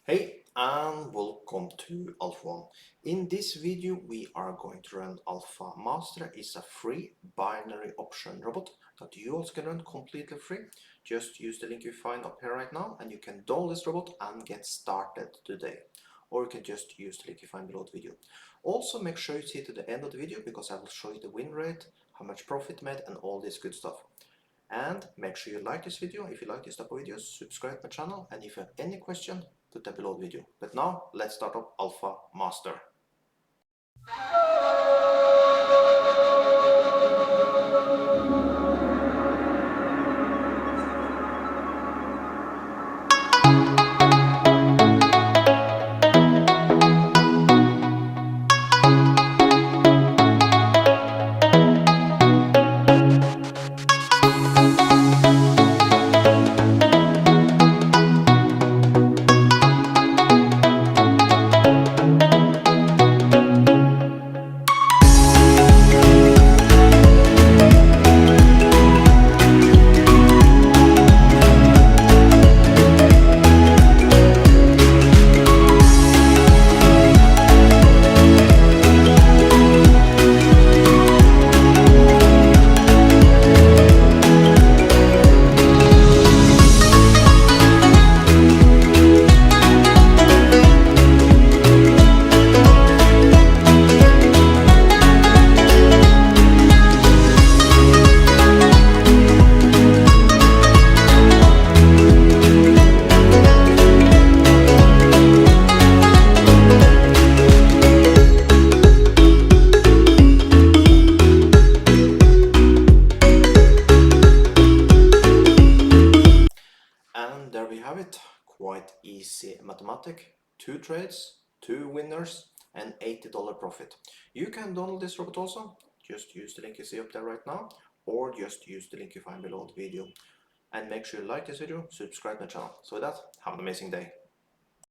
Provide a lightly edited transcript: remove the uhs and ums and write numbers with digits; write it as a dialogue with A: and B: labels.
A: Hey and welcome to Alpha 1. In this video we are going to run Alpha Master. It's a free binary option robot that you also can run completely free. Just use the link you find up here right now and you can download this robot and get started today. Or you can just use the link you find below the video. Also make sure you see to the end of the video because I will show you the win rate, how much profit made and all this good stuff. And make sure you like this video if you like this type of videos, subscribe my channel, and if you have any question, put them below the video. But now let's start up Alpha Master. And there we have it, quite easy mathematic. 2 trades, 2 winners and $80 profit. You can download this robot also, just use the link you see up there right now, or just use the link you find below the video. And make sure you like this video, subscribe my channel. So with that, have an amazing day.